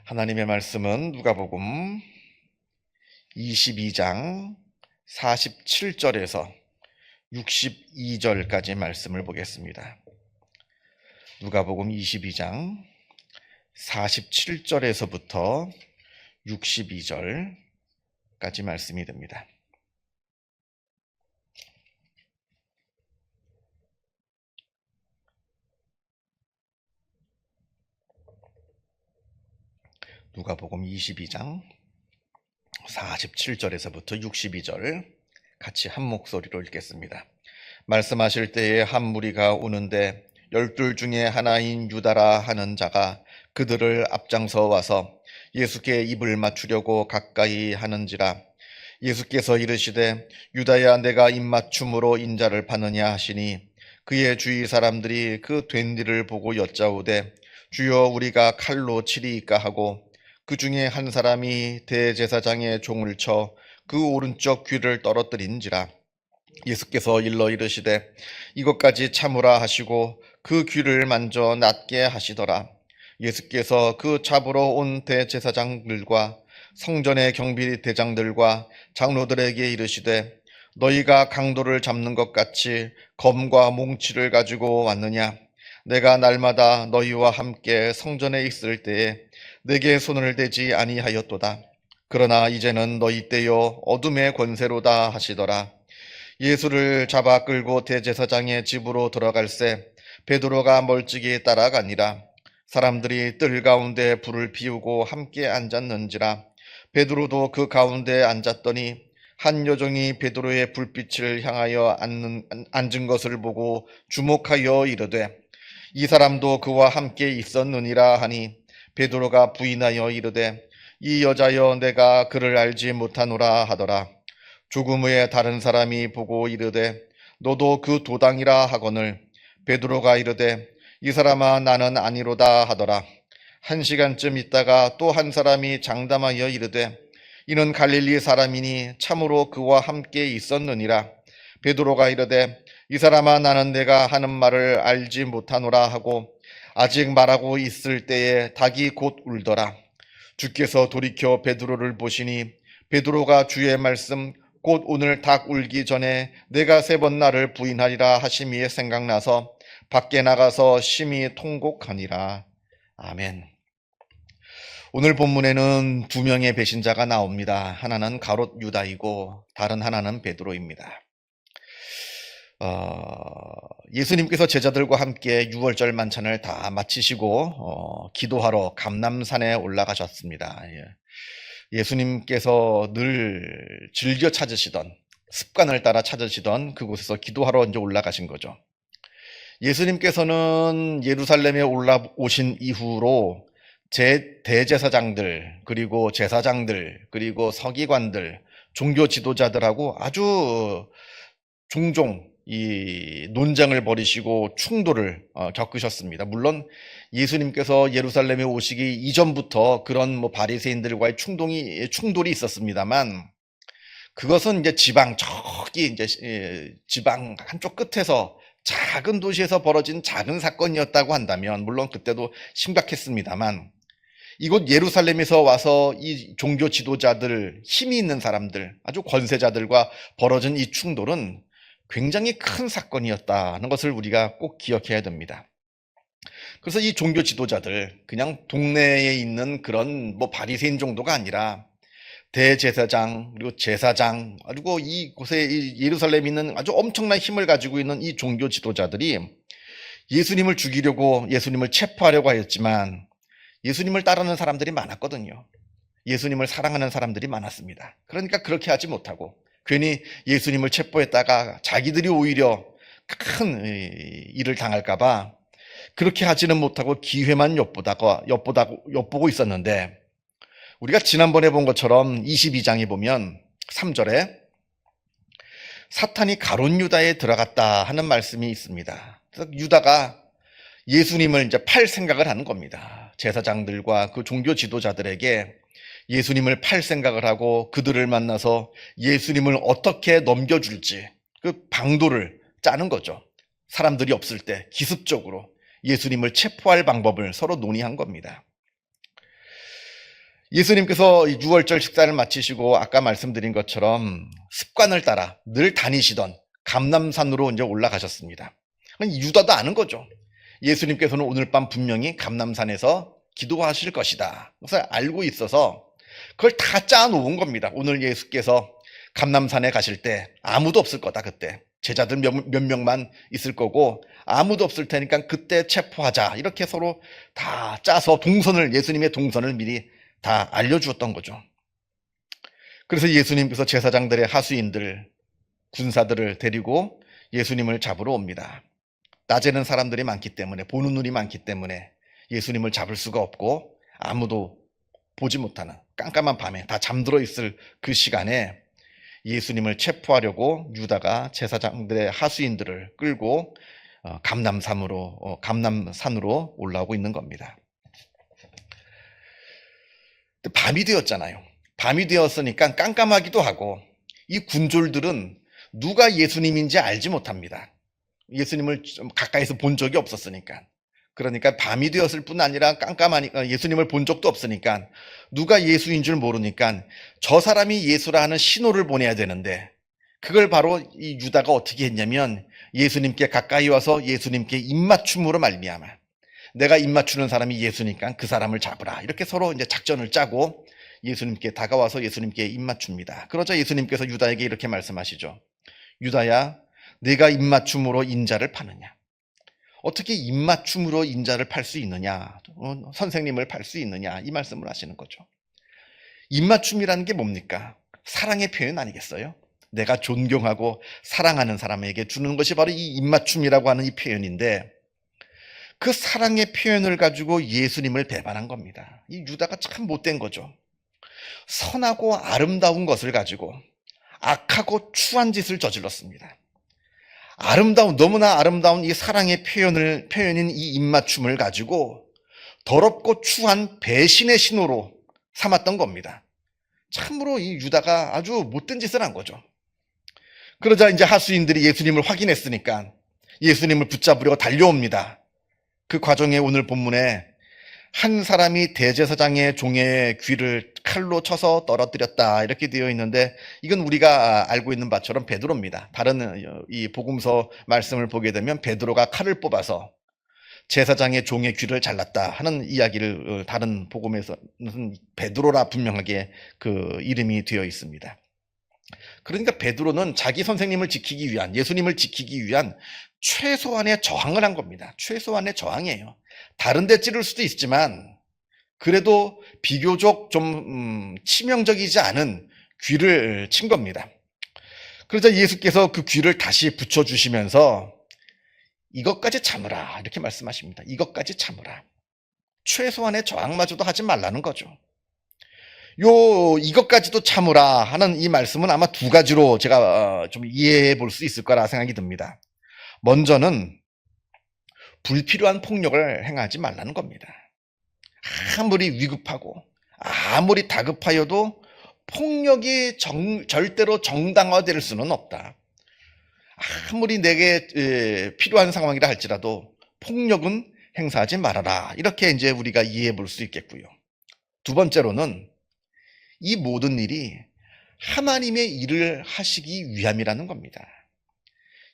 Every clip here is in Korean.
하나님의 말씀은 누가복음 22장 47절에서 62절까지 말씀을 보겠습니다. 누가복음 22장 47절에서부터 62절까지 말씀이 됩니다. 누가복음 22장 47절에서부터 62절 같이 한 목소리로 읽겠습니다. 말씀하실 때에 한 무리가 오는데 12 중에 하나인 유다라 하는 자가 그들을 앞장서 와서 예수께 입을 맞추려고 가까이 하는지라. 예수께서 이르시되 유다야 내가 입맞춤으로 인자를 받느냐 하시니 그의 주위 사람들이 그 된 일을 보고 여짜오되 주여 우리가 칼로 치리이까 하고 그 중에 한 사람이 대제사장의 종을 쳐 그 오른쪽 귀를 떨어뜨린지라. 예수께서 일러 이르시되 이것까지 참으라 하시고 그 귀를 만져 낫게 하시더라. 예수께서 그 잡으러 온 대제사장들과 성전의 경비 대장들과 장로들에게 이르시되 너희가 강도를 잡는 것 같이 검과 몽치를 가지고 왔느냐? 내가 날마다 너희와 함께 성전에 있을 때에 내게 손을 대지 아니하였도다. 그러나 이제는 너희 때요 어둠의 권세로다 하시더라. 예수를 잡아 끌고 대제사장의 집으로 들어갈새 베드로가 멀찍이 따라가니라. 사람들이 뜰 가운데 불을 피우고 함께 앉았는지라. 베드로도 그 가운데 앉았더니 한 여종이 베드로의 불빛을 향하여 앉은 것을 보고 주목하여 이르되 이 사람도 그와 함께 있었느니라 하니 베드로가 부인하여 이르되 이 여자여 내가 그를 알지 못하노라 하더라. 조금 후에 다른 사람이 보고 이르되 너도 그 도당이라 하거늘 베드로가 이르되 이 사람아 나는 아니로다 하더라. 1시간쯤 있다가 또 한 사람이 장담하여 이르되 이는 갈릴리 사람이니 참으로 그와 함께 있었느니라. 베드로가 이르되 이 사람아 나는 내가 하는 말을 알지 못하노라 하고 아직 말하고 있을 때에 닭이 곧 울더라. 주께서 돌이켜 베드로를 보시니 베드로가 주의 말씀 곧 오늘 닭 울기 전에 내가 3번 나를 부인하리라 하심이 생각나서 밖에 나가서 심히 통곡하니라. 아멘. 오늘 본문에는 2명의 배신자가 나옵니다. 하나는 가롯 유다이고 다른 하나는 베드로입니다. 예수님께서 제자들과 함께 6월절 만찬을 다 마치시고 기도하러 감람산에 올라가셨습니다. 예수님께서 늘 즐겨 찾으시던 습관을 따라 찾으시던 그곳에서 기도하러 이제 올라가신 거죠. 예수님께서는 예루살렘에 올라오신 이후로 대제사장들 그리고 제사장들 그리고 서기관들 종교 지도자들하고 아주 종종 이 논쟁을 벌이시고 충돌을 겪으셨습니다. 물론 예수님께서 예루살렘에 오시기 이전부터 그런 바리새인들과의 충돌이 있었습니다만 그것은 이제 지방 한쪽 끝에서 작은 도시에서 벌어진 작은 사건이었다고 한다면 물론 그때도 심각했습니다만 이곳 예루살렘에서 와서 이 종교 지도자들, 힘이 있는 사람들, 아주 권세자들과 벌어진 이 충돌은 굉장히 큰 사건이었다는 것을 우리가 꼭 기억해야 됩니다. 그래서 이 종교 지도자들, 그냥 동네에 있는 그런 바리새인 정도가 아니라 대제사장, 그리고 제사장, 그리고 이곳에 예루살렘에 있는 아주 엄청난 힘을 가지고 있는 이 종교 지도자들이 예수님을 죽이려고 예수님을 체포하려고 하였지만 예수님을 따르는 사람들이 많았거든요. 예수님을 사랑하는 사람들이 많았습니다. 그러니까 그렇게 하지 못하고 괜히 예수님을 체포했다가 자기들이 오히려 큰 일을 당할까봐 그렇게 하지는 못하고 기회만 엿보고 있었는데 우리가 지난번에 본 것처럼 22장에 보면 3절에 사탄이 가롯 유다에 들어갔다 하는 말씀이 있습니다. 그래서 유다가 예수님을 이제 팔 생각을 하는 겁니다. 제사장들과 그 종교 지도자들에게 예수님을 팔 생각을 하고 그들을 만나서 예수님을 어떻게 넘겨줄지 그 방도를 짜는 거죠. 사람들이 없을 때 기습적으로 예수님을 체포할 방법을 서로 논의한 겁니다. 예수님께서 이 유월절 식사를 마치시고 아까 말씀드린 것처럼 습관을 따라 늘 다니시던 감람산으로 이제 올라가셨습니다. 유다도 아는 거죠. 예수님께서는 오늘 밤 분명히 감람산에서 기도하실 것이다. 그래서 알고 있어서 그걸 다 짜놓은 겁니다. 오늘 예수께서 감람산에 가실 때 아무도 없을 거다. 그때 제자들 몇 명만 있을 거고 아무도 없을 테니까 그때 체포하자. 이렇게 서로 다 짜서 예수님의 동선을 미리 다 알려주었던 거죠. 그래서 예수님께서 제사장들의 하수인들, 군사들을 데리고 예수님을 잡으러 옵니다. 낮에는 사람들이 많기 때문에, 보는 눈이 많기 때문에 예수님을 잡을 수가 없고 아무도 보지 못하는 깜깜한 밤에 다 잠들어 있을 그 시간에 예수님을 체포하려고 유다가 제사장들의 하수인들을 끌고 감람산으로 올라오고 있는 겁니다. 밤이 되었잖아요. 밤이 되었으니까 깜깜하기도 하고 이 군졸들은 누가 예수님인지 알지 못합니다. 예수님을 좀 가까이서 본 적이 없었으니까. 그러니까 밤이 되었을 뿐 아니라 깜깜하니까 예수님을 본 적도 없으니까 누가 예수인 줄 모르니까 저 사람이 예수라 하는 신호를 보내야 되는데 그걸 바로 이 유다가 어떻게 했냐면 예수님께 가까이 와서 예수님께 입맞춤으로 말미암아 내가 입맞추는 사람이 예수니까 그 사람을 잡으라. 이렇게 서로 이제 작전을 짜고 예수님께 다가와서 예수님께 입맞춥니다. 그러자 예수님께서 유다에게 이렇게 말씀하시죠. 유다야, 네가 입맞춤으로 인자를 파느냐? 어떻게 입맞춤으로 인자를 팔 수 있느냐? 선생님을 팔 수 있느냐? 이 말씀을 하시는 거죠. 입맞춤이라는 게 뭡니까? 사랑의 표현 아니겠어요? 내가 존경하고 사랑하는 사람에게 주는 것이 바로 이 입맞춤이라고 하는 이 표현인데 그 사랑의 표현을 가지고 예수님을 배반한 겁니다. 이 유다가 참 못된 거죠. 선하고 아름다운 것을 가지고 악하고 추한 짓을 저질렀습니다. 너무나 아름다운 이 사랑의 표현인 이 입맞춤을 가지고 더럽고 추한 배신의 신호로 삼았던 겁니다. 참으로 이 유다가 아주 못된 짓을 한 거죠. 그러자 이제 하수인들이 예수님을 확인했으니까 예수님을 붙잡으려고 달려옵니다. 그 과정에 오늘 본문에 한 사람이 대제사장의 종의 귀를 칼로 쳐서 떨어뜨렸다 이렇게 되어 있는데 이건 우리가 알고 있는 바처럼 베드로입니다. 다른 이 복음서 말씀을 보게 되면 베드로가 칼을 뽑아서 제사장의 종의 귀를 잘랐다 하는 이야기를 다른 복음에서는 베드로라 분명하게 그 이름이 되어 있습니다. 그러니까 베드로는 자기 선생님을 지키기 위한, 예수님을 지키기 위한 최소한의 저항을 한 겁니다. 최소한의 저항이에요. 다른 데 찌를 수도 있지만 그래도 비교적 좀 치명적이지 않은 귀를 친 겁니다. 그러자 예수께서 그 귀를 다시 붙여주시면서 이것까지 참으라 이렇게 말씀하십니다. 이것까지 참으라. 최소한의 저항마저도 하지 말라는 거죠. 이것까지도 참으라 하는 이 말씀은 아마 두 가지로 제가 좀 이해해 볼 수 있을 거라 생각이 듭니다. 먼저는 불필요한 폭력을 행하지 말라는 겁니다. 아무리 위급하고 아무리 다급하여도 폭력이 절대로 정당화될 수는 없다. 아무리 내게 필요한 상황이라 할지라도 폭력은 행사하지 말아라. 이렇게 이제 우리가 이해해 볼 수 있겠고요. 두 번째로는 이 모든 일이 하나님의 일을 하시기 위함이라는 겁니다.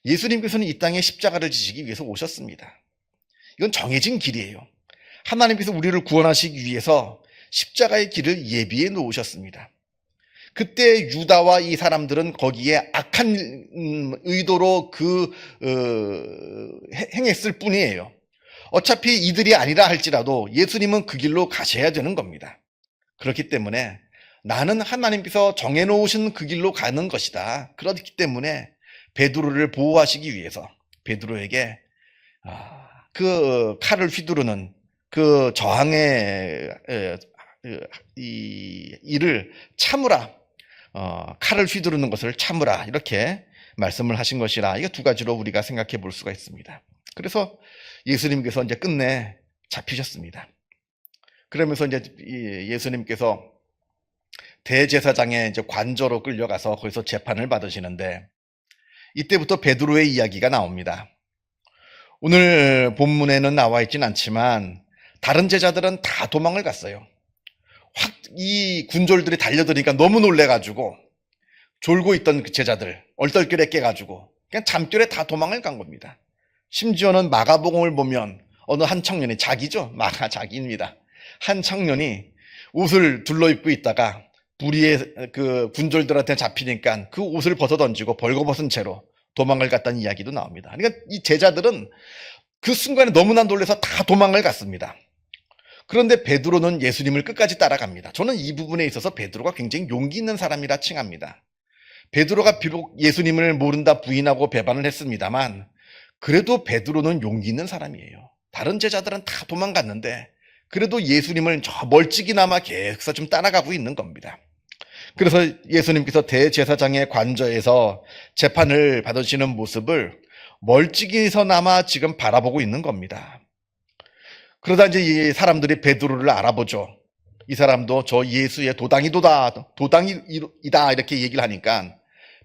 예수님께서는 이 땅에 십자가를 지시기 위해서 오셨습니다. 이건 정해진 길이에요. 하나님께서 우리를 구원하시기 위해서 십자가의 길을 예비해 놓으셨습니다. 그때 유다와 이 사람들은 거기에 악한 의도로 행했을 뿐이에요. 어차피 이들이 아니라 할지라도 예수님은 그 길로 가셔야 되는 겁니다. 그렇기 때문에 나는 하나님께서 정해놓으신 그 길로 가는 것이다. 그렇기 때문에 베드로를 보호하시기 위해서 베드로에게 그 칼을 휘두르는 그 저항의 이 일을 참으라. 칼을 휘두르는 것을 참으라. 이렇게 말씀을 하신 것이라. 이거 두 가지로 우리가 생각해 볼 수가 있습니다. 그래서 예수님께서 이제 끝내 잡히셨습니다. 그러면서 이제 예수님께서 대제사장의 이제 관저로 끌려가서 거기서 재판을 받으시는데 이때부터 베드로의 이야기가 나옵니다. 오늘 본문에는 나와 있진 않지만 다른 제자들은 다 도망을 갔어요. 확 이 군졸들이 달려드니까 너무 놀래가지고 졸고 있던 그 제자들 얼떨결에 깨가지고 그냥 잠결에 다 도망을 간 겁니다. 심지어는 마가복음을 보면 어느 한 청년이, 자기죠, 마가 자기입니다. 한 청년이 옷을 둘러입고 있다가 무리의 그 군졸들한테 잡히니까 그 옷을 벗어 던지고 벌거벗은 채로 도망을 갔다는 이야기도 나옵니다. 그러니까 이 제자들은 그 순간에 너무나 놀라서 다 도망을 갔습니다. 그런데 베드로는 예수님을 끝까지 따라갑니다. 저는 이 부분에 있어서 베드로가 굉장히 용기 있는 사람이라 칭합니다. 베드로가 비록 예수님을 모른다 부인하고 배반을 했습니다만 그래도 베드로는 용기 있는 사람이에요. 다른 제자들은 다 도망갔는데 그래도 예수님을 저 멀찍이나마 계속 좀 따라가고 있는 겁니다. 그래서 예수님께서 대제사장의 관저에서 재판을 받으시는 모습을 멀찍이서나마 지금 바라보고 있는 겁니다. 그러다 이제 이 사람들이 베드로를 알아보죠. 이 사람도 저 예수의 도당이다 이렇게 얘기를 하니까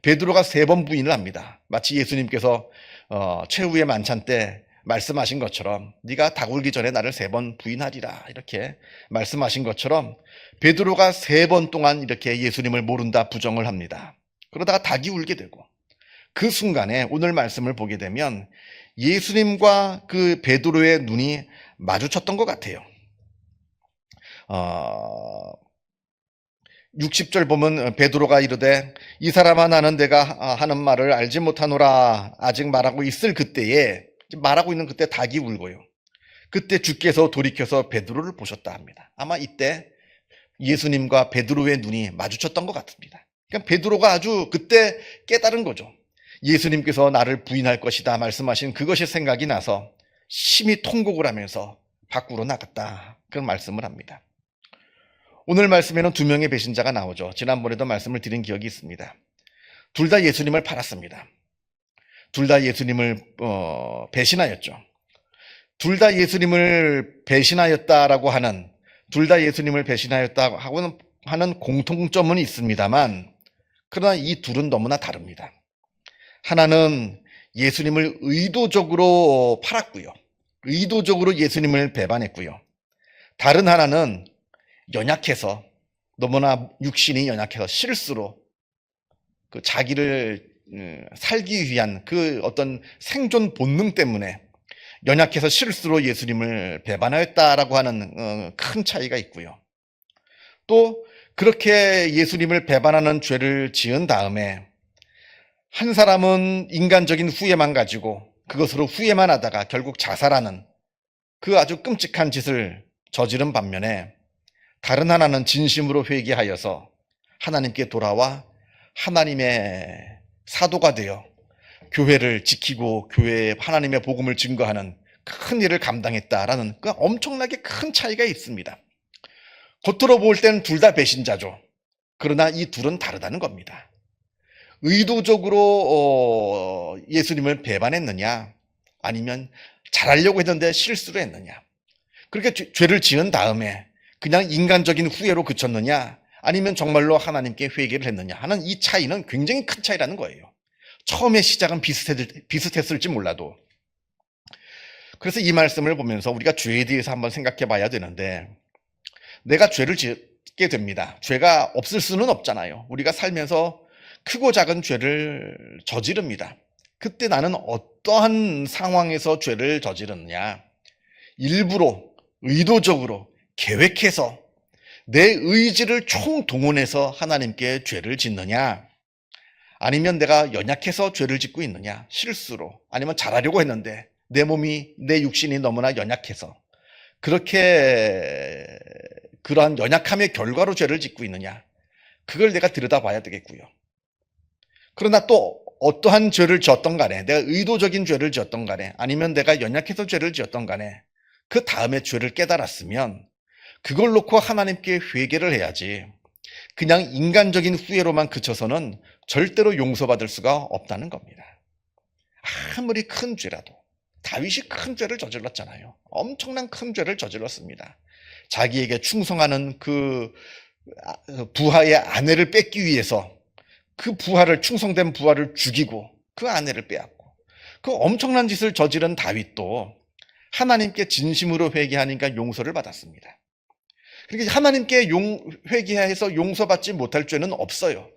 베드로가 3번 부인을 합니다. 마치 예수님께서 최후의 만찬 때 말씀하신 것처럼 네가 닭 울기 전에 나를 3번 부인하리라 이렇게 말씀하신 것처럼 베드로가 3번 동안 이렇게 예수님을 모른다 부정을 합니다. 그러다가 닭이 울게 되고 그 순간에 오늘 말씀을 보게 되면 예수님과 그 베드로의 눈이 마주쳤던 것 같아요. 60절 보면 베드로가 이르되 이 사람아 나는 내가 하는 말을 알지 못하노라 아직 말하고 있을 그때에, 말하고 있는 그때 닭이 울고요. 그때 주께서 돌이켜서 베드로를 보셨다 합니다. 아마 이때 예수님과 베드로의 눈이 마주쳤던 것 같습니다. 그러니까 베드로가 아주 그때 깨달은 거죠. 예수님께서 나를 부인할 것이다 말씀하신 그것이 생각이 나서 심히 통곡을 하면서 밖으로 나갔다 그런 말씀을 합니다. 오늘 말씀에는 2명의 배신자가 나오죠. 지난번에도 말씀을 드린 기억이 있습니다. 둘 다 예수님을 팔았습니다. 둘 다 예수님을 배신하였죠. 둘 다 예수님을 배신하였다라고 하는, 둘 다 예수님을 배신하였다고 하는 공통점은 있습니다만 그러나 이 둘은 너무나 다릅니다. 하나는 예수님을 의도적으로 팔았고요. 의도적으로 예수님을 배반했고요. 다른 하나는 연약해서, 너무나 육신이 연약해서 실수로 그 자기를 살기 위한 그 어떤 생존 본능 때문에 연약해서 실수로 예수님을 배반하였다라고 하는 큰 차이가 있고요. 또 그렇게 예수님을 배반하는 죄를 지은 다음에 한 사람은 인간적인 후회만 가지고 그것으로 후회만 하다가 결국 자살하는 그 아주 끔찍한 짓을 저지른 반면에 다른 하나는 진심으로 회개하여서 하나님께 돌아와 하나님의 사도가 되어 교회를 지키고 교회에 하나님의 복음을 증거하는 큰 일을 감당했다라는 그 엄청나게 큰 차이가 있습니다. 겉으로 볼 때는 둘 다 배신자죠. 그러나 이 둘은 다르다는 겁니다. 의도적으로 예수님을 배반했느냐 아니면 잘하려고 했는데 실수를 했느냐, 그렇게 죄를 지은 다음에 그냥 인간적인 후회로 그쳤느냐 아니면 정말로 하나님께 회개를 했느냐 하는 이 차이는 굉장히 큰 차이라는 거예요. 처음에 시작은 비슷했을지 몰라도. 그래서 이 말씀을 보면서 우리가 죄에 대해서 한번 생각해 봐야 되는데, 내가 죄를 짓게 됩니다. 죄가 없을 수는 없잖아요. 우리가 살면서 크고 작은 죄를 저지릅니다. 그때 나는 어떠한 상황에서 죄를 저지르느냐, 일부러 의도적으로 계획해서 내 의지를 총동원해서 하나님께 죄를 짓느냐, 아니면 내가 연약해서 죄를 짓고 있느냐, 실수로, 아니면 잘하려고 했는데 내 몸이, 내 육신이 너무나 연약해서 그렇게 그러한 연약함의 결과로 죄를 짓고 있느냐, 그걸 내가 들여다봐야 되겠고요. 그러나 또 어떠한 죄를 지었던 간에, 내가 의도적인 죄를 지었던 간에 아니면 내가 연약해서 죄를 지었던 간에 그 다음에 죄를 깨달았으면 그걸 놓고 하나님께 회개를 해야지 그냥 인간적인 후회로만 그쳐서는 절대로 용서받을 수가 없다는 겁니다. 아무리 큰 죄라도, 다윗이 큰 죄를 저질렀잖아요. 엄청난 큰 죄를 저질렀습니다. 자기에게 충성하는 그 부하의 아내를 뺏기 위해서 그 부하를, 충성된 부하를 죽이고 그 아내를 빼앗고 그 엄청난 짓을 저지른 다윗도 하나님께 진심으로 회개하니까 용서를 받았습니다. 그러니까 하나님께 회개해서 용서받지 못할 죄는 없어요.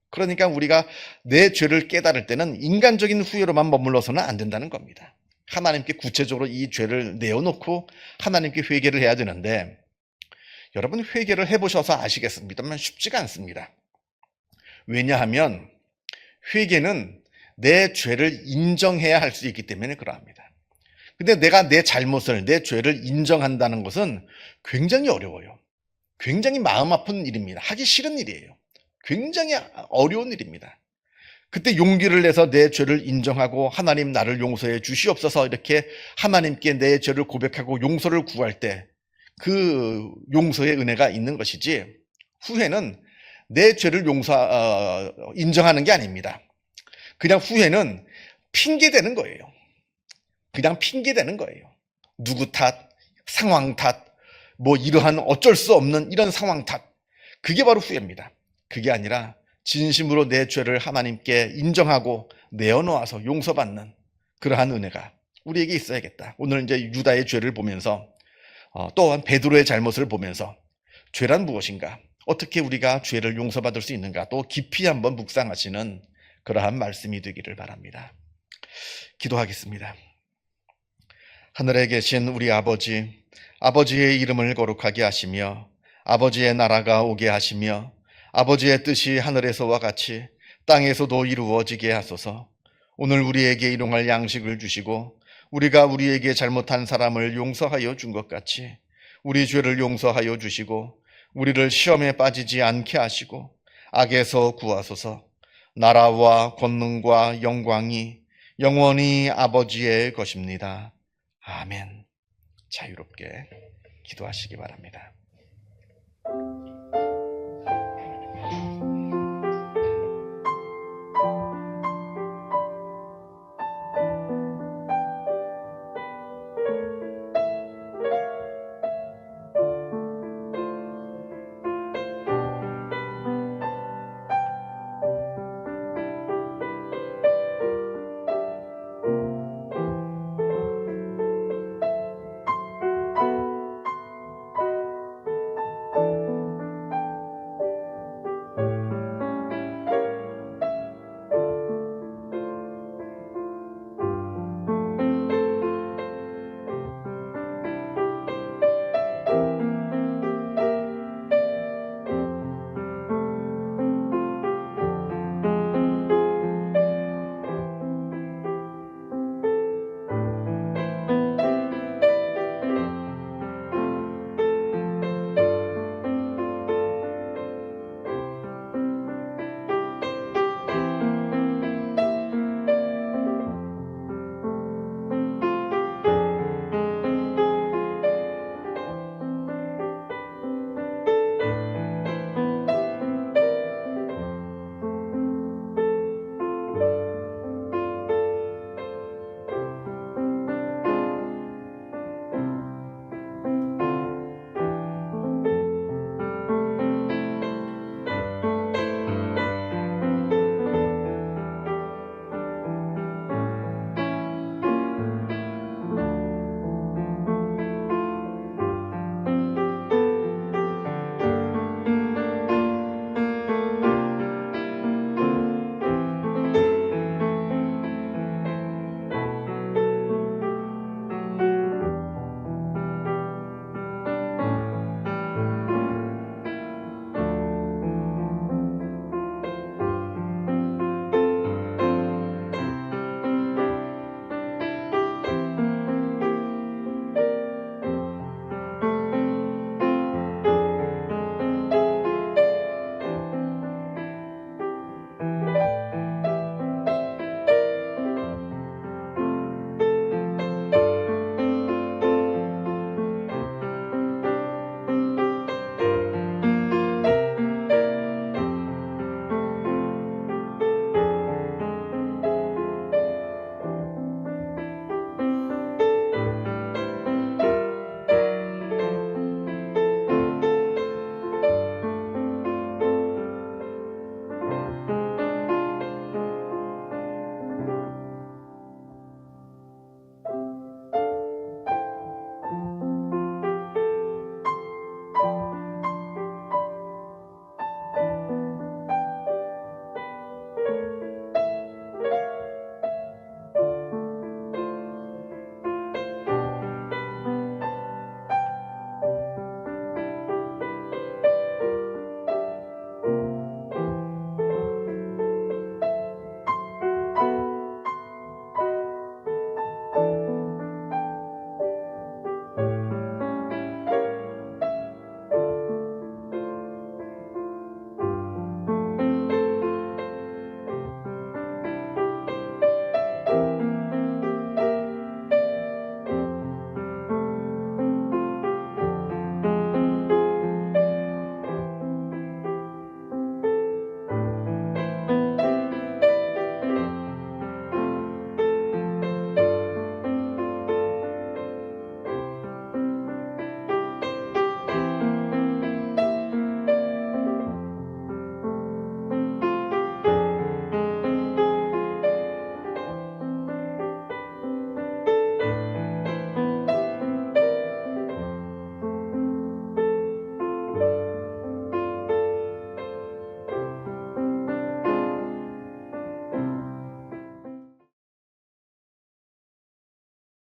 그러니까 우리가 내 죄를 깨달을 때는 인간적인 후회로만 머물러서는 안 된다는 겁니다. 하나님께 구체적으로 이 죄를 내어놓고 하나님께 회개를 해야 되는데, 여러분 회개를 해보셔서 아시겠습니다만 쉽지가 않습니다. 왜냐하면 회개는 내 죄를 인정해야 할 수 있기 때문에 그러합니다. 근데 내가 내 잘못을, 내 죄를 인정한다는 것은 굉장히 어려워요. 굉장히 마음 아픈 일입니다. 하기 싫은 일이에요. 굉장히 어려운 일입니다. 그때 용기를 내서 내 죄를 인정하고 하나님 나를 용서해 주시옵소서 이렇게 하나님께 내 죄를 고백하고 용서를 구할 때 그 용서의 은혜가 있는 것이지, 후회는 내 죄를 인정하는 게 아닙니다. 그냥 후회는 핑계대는 거예요. 그냥 핑계대는 거예요. 누구 탓, 상황 탓, 뭐 이러한 어쩔 수 없는 이런 상황 탓. 그게 바로 후회입니다. 그게 아니라 진심으로 내 죄를 하나님께 인정하고 내어놓아서 용서받는 그러한 은혜가 우리에게 있어야겠다. 오늘 이제 유다의 죄를 보면서 또한 베드로의 잘못을 보면서 죄란 무엇인가? 어떻게 우리가 죄를 용서받을 수 있는가? 또 깊이 한번 묵상하시는 그러한 말씀이 되기를 바랍니다. 기도하겠습니다. 하늘에 계신 우리 아버지, 아버지의 이름을 거룩하게 하시며 아버지의 나라가 오게 하시며 아버지의 뜻이 하늘에서와 같이 땅에서도 이루어지게 하소서. 오늘 우리에게 일용할 양식을 주시고 우리가 우리에게 잘못한 사람을 용서하여 준 것 같이 우리 죄를 용서하여 주시고 우리를 시험에 빠지지 않게 하시고 악에서 구하소서. 나라와 권능과 영광이 영원히 아버지의 것입니다. 아멘. 자유롭게 기도하시기 바랍니다.